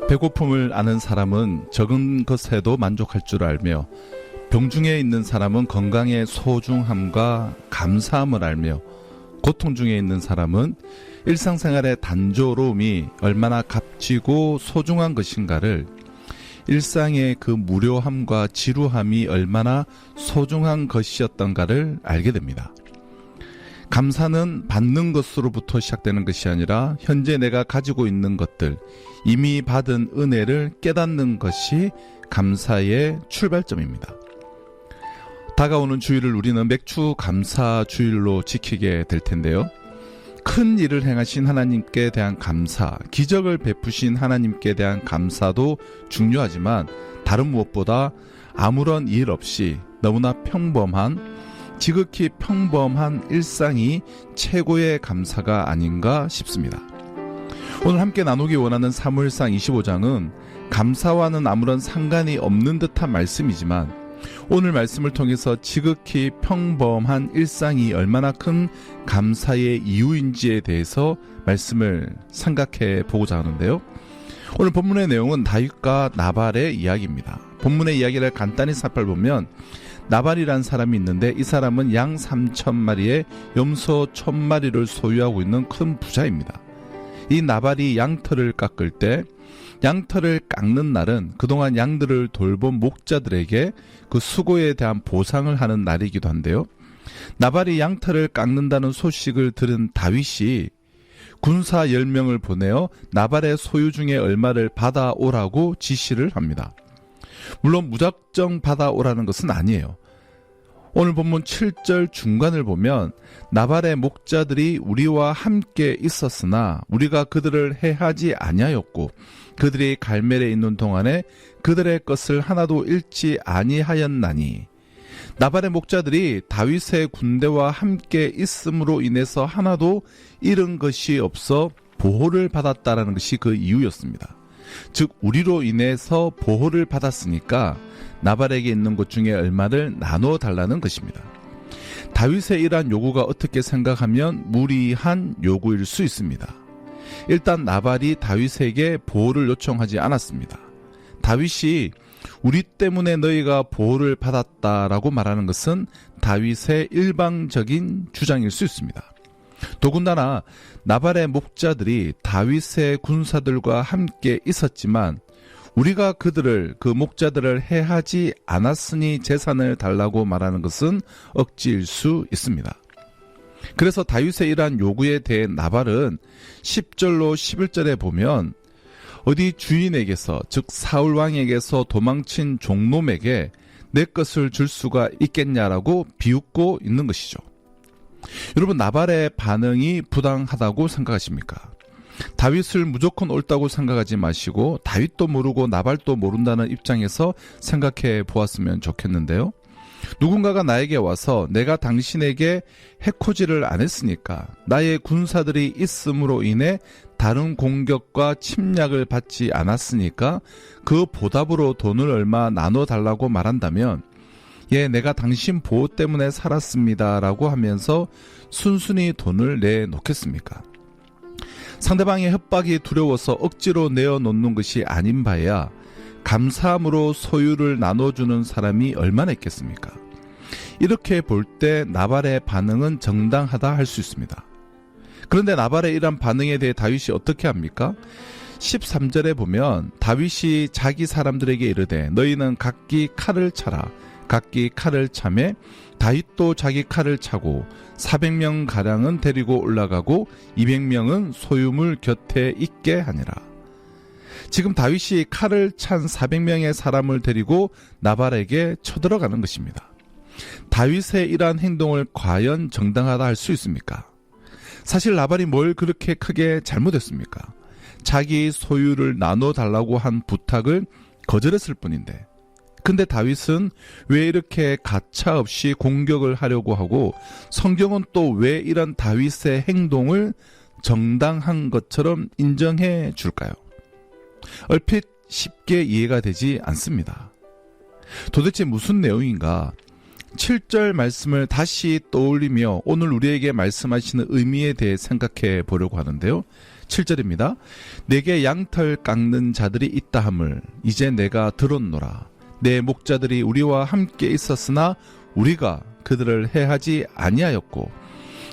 배고픔을 아는 사람은 적은 것에도 만족할 줄 알며 병중에 있는 사람은 건강의 소중함과 감사함을 알며 고통 중에 있는 사람은 일상생활의 단조로움이 얼마나 값지고 소중한 것인가를, 일상의 그 무료함과 지루함이 얼마나 소중한 것이었던가를 알게 됩니다. 감사는 받는 것으로부터 시작되는 것이 아니라 현재 내가 가지고 있는 것들, 이미 받은 은혜를 깨닫는 것이 감사의 출발점입니다. 다가오는 주일을 우리는 맥주 감사 주일로 지키게 될 텐데요. 큰 일을 행하신 하나님께 대한 감사, 기적을 베푸신 하나님께 대한 감사도 중요하지만 다른 무엇보다 아무런 일 없이 너무나 평범한, 지극히 평범한 일상이 최고의 감사가 아닌가 싶습니다. 오늘 함께 나누기 원하는 사무엘상 25장은 감사와는 아무런 상관이 없는 듯한 말씀이지만 오늘 말씀을 통해서 지극히 평범한 일상이 얼마나 큰 감사의 이유인지에 대해서 말씀을 생각해 보고자 하는데요. 오늘 본문의 내용은 다윗과 나발의 이야기입니다. 본문의 이야기를 간단히 살펴보면 나발이란 사람이 있는데 이 사람은 양 3,000마리에 염소 1,000마리를 소유하고 있는 큰 부자입니다. 이 나발이 양털을 깎을 때 양털을 깎는 날은 그동안 양들을 돌본 목자들에게 그 수고에 대한 보상을 하는 날이기도 한데요. 나발이 양털을 깎는다는 소식을 들은 다윗이 군사 10명을 보내어 나발의 소유 중에 얼마를 받아오라고 지시를 합니다. 물론 무작정 받아오라는 것은 아니에요. 오늘 본문 7절 중간을 보면 나발의 목자들이 우리와 함께 있었으나 우리가 그들을 해하지 아니하였고 그들이 갈멜에 있는 동안에 그들의 것을 하나도 잃지 아니하였나니, 나발의 목자들이 다윗의 군대와 함께 있음으로 인해서 하나도 잃은 것이 없어 보호를 받았다라는 것이 그 이유였습니다. 즉 우리로 인해서 보호를 받았으니까 나발에게 있는 것 중에 얼마를 나눠 달라는 것입니다. 다윗의 이러한 요구가 어떻게 생각하면 무리한 요구일 수 있습니다. 일단 나발이 다윗에게 보호를 요청하지 않았습니다. 다윗이 우리 때문에 너희가 보호를 받았다라고 말하는 것은 다윗의 일방적인 주장일 수 있습니다. 더군다나 나발의 목자들이 다윗의 군사들과 함께 있었지만 우리가 그 목자들을 해하지 않았으니 재산을 달라고 말하는 것은 억지일 수 있습니다. 그래서 다윗의 이러한 요구에 대해 나발은 10절로 11절에 보면 어디 주인에게서, 즉 사울 왕에게서 도망친 종놈에게 내 것을 줄 수가 있겠냐라고 비웃고 있는 것이죠. 여러분, 나발의 반응이 부당하다고 생각하십니까? 다윗을 무조건 옳다고 생각하지 마시고 다윗도 모르고 나발도 모른다는 입장에서 생각해 보았으면 좋겠는데요. 누군가가 나에게 와서 내가 당신에게 해코지를 안 했으니까, 나의 군사들이 있음으로 인해 다른 공격과 침략을 받지 않았으니까 그 보답으로 돈을 얼마 나눠달라고 말한다면, 예, 내가 당신 보호 때문에 살았습니다 라고 하면서 순순히 돈을 내놓겠습니까? 상대방의 협박이 두려워서 억지로 내어놓는 것이 아닌 바에야 감사함으로 소유를 나눠주는 사람이 얼마나 있겠습니까? 이렇게 볼 때 나발의 반응은 정당하다 할 수 있습니다. 그런데 나발의 이러한 반응에 대해 다윗이 어떻게 합니까? 13절에 보면 다윗이 자기 사람들에게 이르되 너희는 각기 칼을 차라. 각기 칼을 차매 다윗도 자기 칼을 차고 400명 가량은 데리고 올라가고 200명은 소유물 곁에 있게 하니라. 지금 다윗이 칼을 찬 400명의 사람을 데리고 나발에게 쳐들어가는 것입니다. 다윗의 이러한 행동을 과연 정당하다 할 수 있습니까? 사실 나발이 뭘 그렇게 크게 잘못했습니까? 자기 소유를 나눠달라고 한 부탁을 거절했을 뿐인데, 근데 다윗은 왜 이렇게 가차없이 공격을 하려고 하고 성경은 또 왜 이런 다윗의 행동을 정당한 것처럼 인정해 줄까요? 얼핏 쉽게 이해가 되지 않습니다. 도대체 무슨 내용인가? 7절 말씀을 다시 떠올리며 오늘 우리에게 말씀하시는 의미에 대해 생각해 보려고 하는데요. 7절입니다. 내게 양털 깎는 자들이 있다 함을 이제 내가 들었노라. 내 목자들이 우리와 함께 있었으나 우리가 그들을 해하지 아니하였고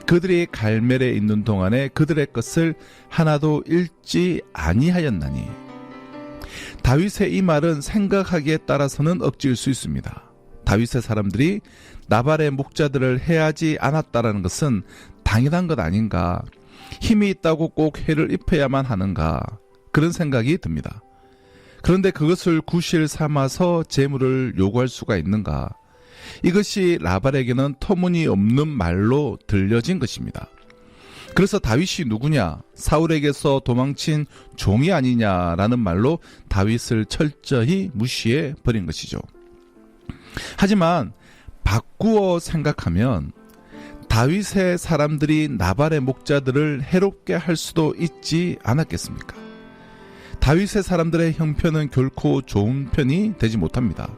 그들이 갈멜에 있는 동안에 그들의 것을 하나도 잃지 아니하였나니. 다윗의 이 말은 생각하기에 따라서는 억지일 수 있습니다. 다윗의 사람들이 나발의 목자들을 해하지 않았다라는 것은 당연한 것 아닌가, 힘이 있다고 꼭 해를 입혀야만 하는가, 그런 생각이 듭니다. 그런데 그것을 구실 삼아서 재물을 요구할 수가 있는가? 이것이 나발에게는 터무니없는 말로 들려진 것입니다. 그래서 다윗이 누구냐? 사울에게서 도망친 종이 아니냐라는 말로 다윗을 철저히 무시해 버린 것이죠. 하지만 바꾸어 생각하면 다윗의 사람들이 나발의 목자들을 해롭게 할 수도 있지 않았겠습니까? 다윗의 사람들의 형편은 결코 좋은 편이 되지 못합니다.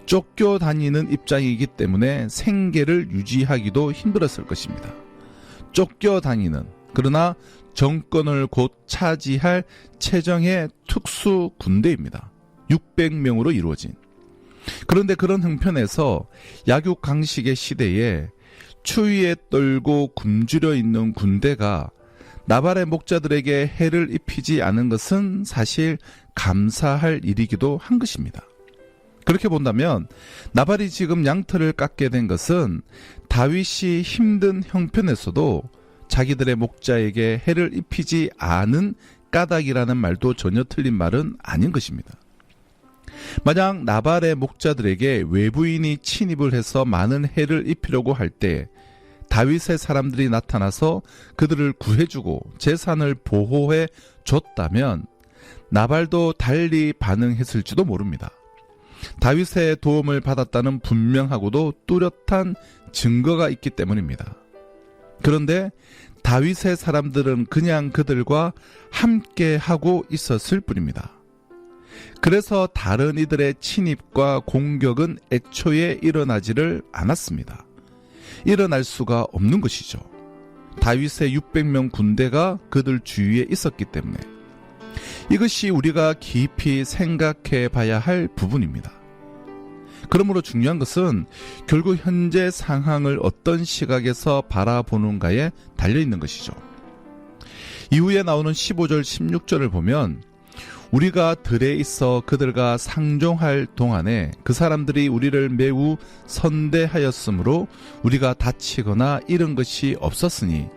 쫓겨다니는 입장이기 때문에 생계를 유지하기도 힘들었을 것입니다. 쫓겨다니는, 그러나 정권을 곧 차지할 최정예 특수 군대입니다. 600명으로 이루어진. 그런데 그런 형편에서 약육강식의 시대에 추위에 떨고 굶주려 있는 군대가 나발의 목자들에게 해를 입히지 않은 것은 사실 감사할 일이기도 한 것입니다. 그렇게 본다면 나발이 지금 양털을 깎게 된 것은 다윗이 힘든 형편에서도 자기들의 목자에게 해를 입히지 않은 까닭이라는 말도 전혀 틀린 말은 아닌 것입니다. 만약 나발의 목자들에게 외부인이 침입을 해서 많은 해를 입히려고 할 때 다윗의 사람들이 나타나서 그들을 구해주고 재산을 보호해 줬다면 나발도 달리 반응했을지도 모릅니다. 다윗의 도움을 받았다는 분명하고도 뚜렷한 증거가 있기 때문입니다. 그런데 다윗의 사람들은 그냥 그들과 함께 하고 있었을 뿐입니다. 그래서 다른 이들의 침입과 공격은 애초에 일어나지를 않았습니다. 일어날 수가 없는 것이죠. 다윗의 600명 군대가 그들 주위에 있었기 때문에. 이것이 우리가 깊이 생각해 봐야 할 부분입니다. 그러므로 중요한 것은 결국 현재 상황을 어떤 시각에서 바라보는가에 달려있는 것이죠. 이후에 나오는 15절 16절을 보면 우리가 들에 있어 그들과 상종할 동안에 그 사람들이 우리를 매우 선대하였으므로 우리가 다치거나 잃은 것이 없었으니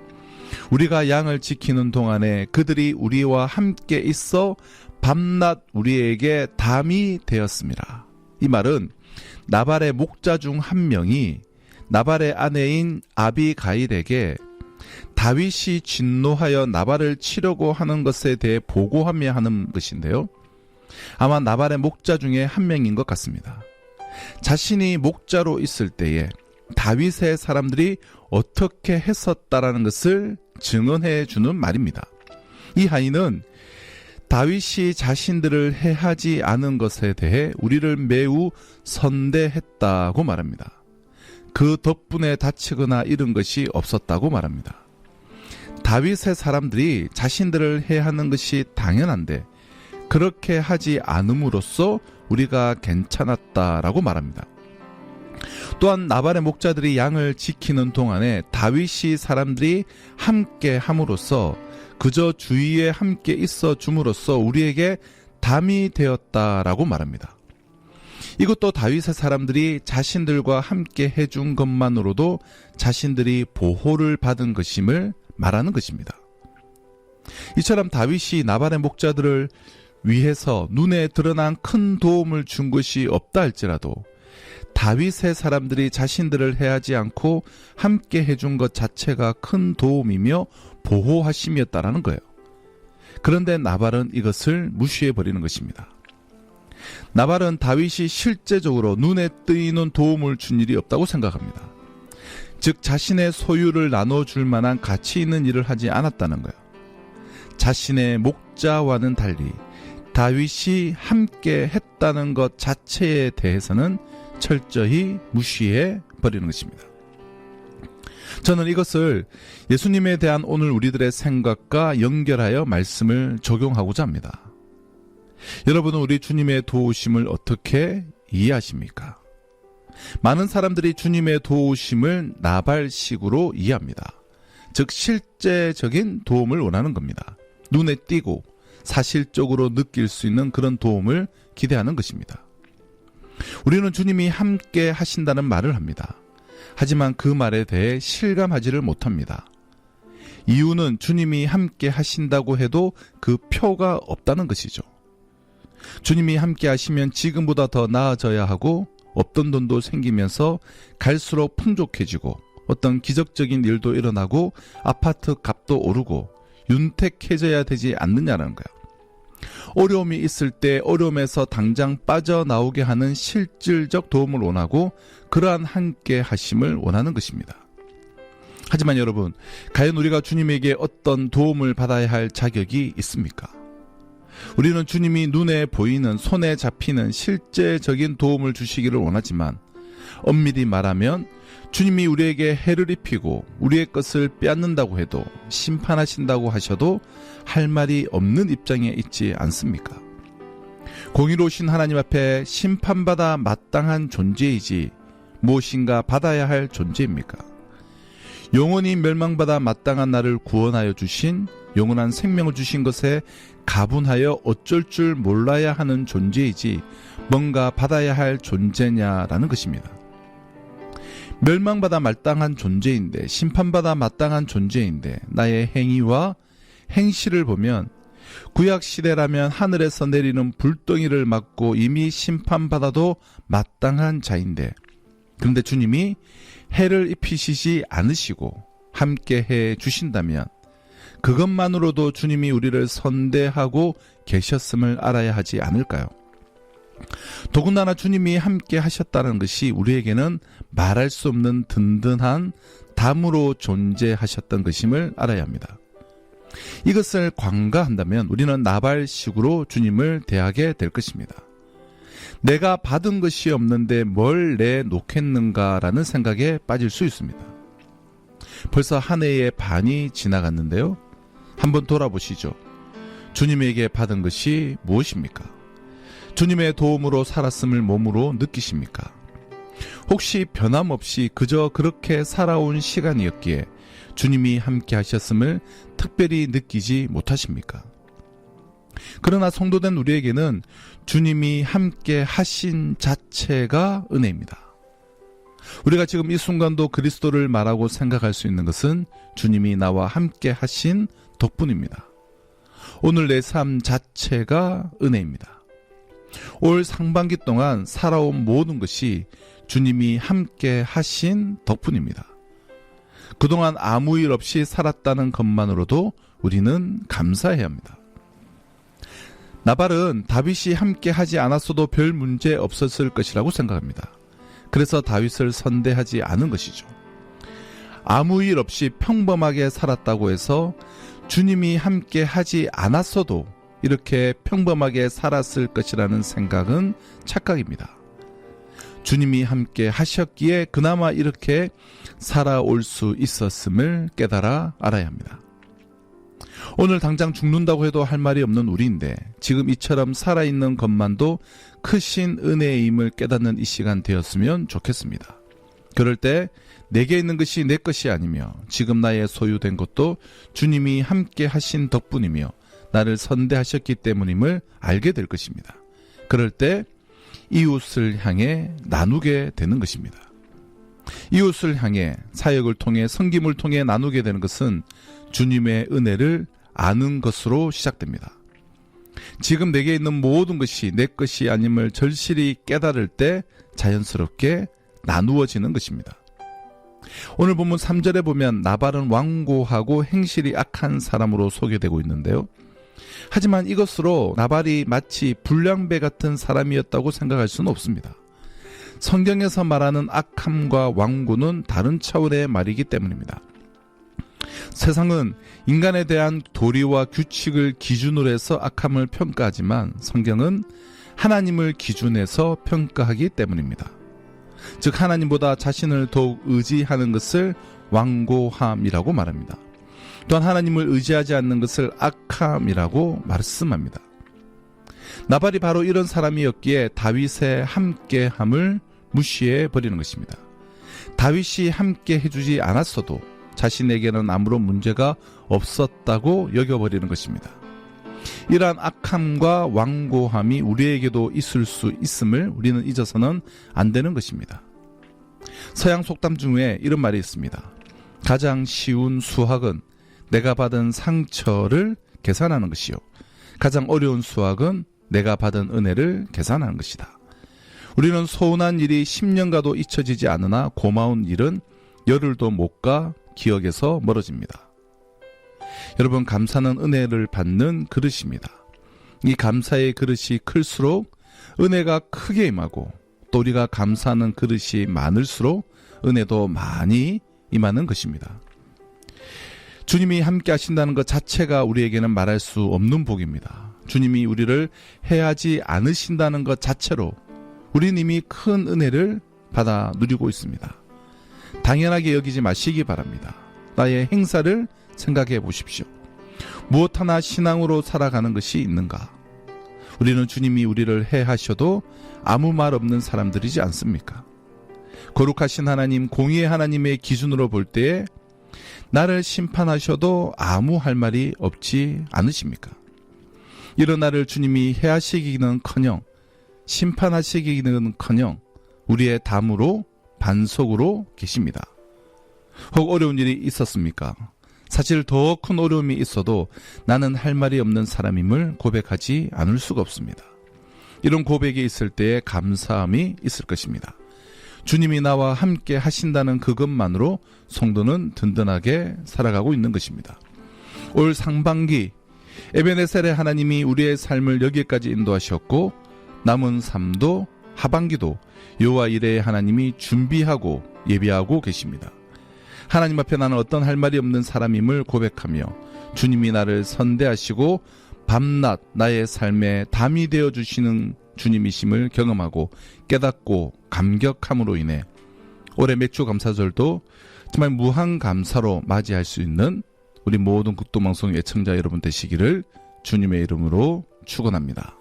우리가 양을 지키는 동안에 그들이 우리와 함께 있어 밤낮 우리에게 담이 되었습니다. 이 말은 나발의 목자 중 한 명이 나발의 아내인 아비가일에게 다윗이 진노하여 나발을 치려고 하는 것에 대해 보고하며 하는 것인데요. 아마 나발의 목자 중에 한 명인 것 같습니다. 자신이 목자로 있을 때에 다윗의 사람들이 어떻게 했었다라는 것을 증언해 주는 말입니다. 이 하인은 다윗이 자신들을 해하지 않은 것에 대해 우리를 매우 선대했다고 말합니다. 그 덕분에 다치거나 잃은 것이 없었다고 말합니다. 다윗의 사람들이 자신들을 해하는 것이 당연한데 그렇게 하지 않음으로써 우리가 괜찮았다라고 말합니다. 또한 나발의 목자들이 양을 지키는 동안에 다윗이 사람들이 함께 함으로써 그저 주위에 함께 있어 줌으로써 우리에게 담이 되었다라고 말합니다. 이것도 다윗의 사람들이 자신들과 함께 해준 것만으로도 자신들이 보호를 받은 것임을 말하는 것입니다. 이처럼 다윗이 나발의 목자들을 위해서 눈에 드러난 큰 도움을 준 것이 없다 할지라도 다윗의 사람들이 자신들을 해하지 않고 함께 해준 것 자체가 큰 도움이며 보호하심이었다라는 거예요. 그런데 나발은 이것을 무시해버리는 것입니다. 나발은 다윗이 실제적으로 눈에 띄는 도움을 준 일이 없다고 생각합니다. 즉 자신의 소유를 나눠줄 만한 가치 있는 일을 하지 않았다는 거예요. 자신의 목자와는 달리 다윗이 함께 했다는 것 자체에 대해서는 철저히 무시해 버리는 것입니다. 저는 이것을 예수님에 대한 오늘 우리들의 생각과 연결하여 말씀을 적용하고자 합니다. 여러분은 우리 주님의 도우심을 어떻게 이해하십니까? 많은 사람들이 주님의 도우심을 나발식으로 이해합니다. 즉 실제적인 도움을 원하는 겁니다. 눈에 띄고 사실적으로 느낄 수 있는 그런 도움을 기대하는 것입니다. 우리는 주님이 함께 하신다는 말을 합니다. 하지만 그 말에 대해 실감하지를 못합니다. 이유는 주님이 함께 하신다고 해도 그 표가 없다는 것이죠. 주님이 함께 하시면 지금보다 더 나아져야 하고 없던 돈도 생기면서 갈수록 풍족해지고 어떤 기적적인 일도 일어나고 아파트 값도 오르고 윤택해져야 되지 않느냐는 거야. 어려움이 있을 때 어려움에서 당장 빠져나오게 하는 실질적 도움을 원하고 그러한 함께 하심을 원하는 것입니다. 하지만 여러분, 과연 우리가 주님에게 어떤 도움을 받아야 할 자격이 있습니까? 우리는 주님이 눈에 보이는 손에 잡히는 실제적인 도움을 주시기를 원하지만 엄밀히 말하면 주님이 우리에게 해를 입히고 우리의 것을 빼앗는다고 해도 심판하신다고 하셔도 할 말이 없는 입장에 있지 않습니까? 공의로우신 하나님 앞에 심판받아 마땅한 존재이지 무엇인가 받아야 할 존재입니까? 영원히 멸망받아 마땅한 나를 구원하여 주신 영원한 생명을 주신 것에 가분하여 어쩔 줄 몰라야 하는 존재이지 뭔가 받아야 할 존재냐라는 것입니다. 멸망받아 마땅한 존재인데 심판받아 마땅한 존재인데 나의 행위와 행실을 보면 구약시대라면 하늘에서 내리는 불덩이를 맞고 이미 심판받아도 마땅한 자인데 그런데 주님이 해를 입히시지 않으시고 함께 해 주신다면 그것만으로도 주님이 우리를 선대하고 계셨음을 알아야 하지 않을까요? 더군다나 주님이 함께 하셨다는 것이 우리에게는 말할 수 없는 든든한 담으로 존재하셨던 것임을 알아야 합니다. 이것을 관가한다면 우리는 나발식으로 주님을 대하게 될 것입니다. 내가 받은 것이 없는데 뭘 내놓겠는가라는 생각에 빠질 수 있습니다. 벌써 한 해의 반이 지나갔는데요. 한번 돌아보시죠. 주님에게 받은 것이 무엇입니까? 주님의 도움으로 살았음을 몸으로 느끼십니까? 혹시 변함없이 그저 그렇게 살아온 시간이었기에 주님이 함께 하셨음을 특별히 느끼지 못하십니까? 그러나 성도된 우리에게는 주님이 함께 하신 자체가 은혜입니다. 우리가 지금 이 순간도 그리스도를 말하고 생각할 수 있는 것은 주님이 나와 함께 하신 덕분입니다. 오늘 내 삶 자체가 은혜입니다. 올 상반기 동안 살아온 모든 것이 주님이 함께 하신 덕분입니다. 그동안 아무 일 없이 살았다는 것만으로도 우리는 감사해야 합니다. 나발은 다윗이 함께 하지 않았어도 별 문제 없었을 것이라고 생각합니다. 그래서 다윗을 선대하지 않은 것이죠. 아무 일 없이 평범하게 살았다고 해서 주님이 함께 하지 않았어도 이렇게 평범하게 살았을 것이라는 생각은 착각입니다. 주님이 함께 하셨기에 그나마 이렇게 살아올 수 있었음을 깨달아 알아야 합니다. 오늘 당장 죽는다고 해도 할 말이 없는 우리인데 지금 이처럼 살아있는 것만도 크신 은혜임을 깨닫는 이 시간 되었으면 좋겠습니다. 그럴 때 내게 있는 것이 내 것이 아니며 지금 나의 소유된 것도 주님이 함께 하신 덕분이며 나를 선대하셨기 때문임을 알게 될 것입니다. 그럴 때 이웃을 향해 나누게 되는 것입니다. 이웃을 향해 사역을 통해 섬김을 통해 나누게 되는 것은 주님의 은혜를 아는 것으로 시작됩니다. 지금 내게 있는 모든 것이 내 것이 아님을 절실히 깨달을 때 자연스럽게 나누어지는 것입니다. 오늘 본문 3절에 보면 나발은 완고하고 행실이 악한 사람으로 소개되고 있는데요. 하지만 이것으로 나발이 마치 불량배 같은 사람이었다고 생각할 수는 없습니다. 성경에서 말하는 악함과 완고는 다른 차원의 말이기 때문입니다. 세상은 인간에 대한 도리와 규칙을 기준으로 해서 악함을 평가하지만 성경은 하나님을 기준해서 평가하기 때문입니다. 즉 하나님보다 자신을 더욱 의지하는 것을 완고함이라고 말합니다. 또한 하나님을 의지하지 않는 것을 악함이라고 말씀합니다. 나발이 바로 이런 사람이었기에 다윗의 함께함을 무시해 버리는 것입니다. 다윗이 함께 해주지 않았어도 자신에게는 아무런 문제가 없었다고 여겨버리는 것입니다. 이러한 악함과 완고함이 우리에게도 있을 수 있음을 우리는 잊어서는 안 되는 것입니다. 서양 속담 중에 이런 말이 있습니다. 가장 쉬운 수학은 내가 받은 상처를 계산하는 것이요, 가장 어려운 수학은 내가 받은 은혜를 계산하는 것이다. 우리는 서운한 일이 10년가도 잊혀지지 않으나 고마운 일은 열흘도 못 가 기억에서 멀어집니다. 여러분, 감사는 은혜를 받는 그릇입니다. 이 감사의 그릇이 클수록 은혜가 크게 임하고, 또 우리가 감사하는 그릇이 많을수록 은혜도 많이 임하는 것입니다. 주님이 함께 하신다는 것 자체가 우리에게는 말할 수 없는 복입니다. 주님이 우리를 해하지 않으신다는 것 자체로 우리는 이미 큰 은혜를 받아 누리고 있습니다. 당연하게 여기지 마시기 바랍니다. 나의 행사를 생각해 보십시오. 무엇 하나 신앙으로 살아가는 것이 있는가? 우리는 주님이 우리를 해하셔도 아무 말 없는 사람들이지 않습니까? 거룩하신 하나님, 공의의 하나님의 기준으로 볼 때에 나를 심판하셔도 아무 할 말이 없지 않으십니까? 이런 나를 주님이 해하시기는커녕 심판하시기는커녕 우리의 담으로 반석으로 계십니다. 혹 어려운 일이 있었습니까? 사실 더 큰 어려움이 있어도 나는 할 말이 없는 사람임을 고백하지 않을 수가 없습니다. 이런 고백이 있을 때에 감사함이 있을 것입니다. 주님이 나와 함께 하신다는 그것만으로 성도는 든든하게 살아가고 있는 것입니다. 올 상반기 에베네셀의 하나님이 우리의 삶을 여기까지 인도하셨고, 남은 삶도 하반기도 여호와 이레의 하나님이 준비하고 예비하고 계십니다. 하나님 앞에 나는 어떤 할 말이 없는 사람임을 고백하며 주님이 나를 선대하시고 밤낮 나의 삶에 담이 되어주시는 주님이심을 경험하고 깨닫고 감격함으로 인해 올해 맥주 감사절도 정말 무한 감사로 맞이할 수 있는 우리 모든 극동방송 애청자 여러분 되시기를 주님의 이름으로 축원합니다.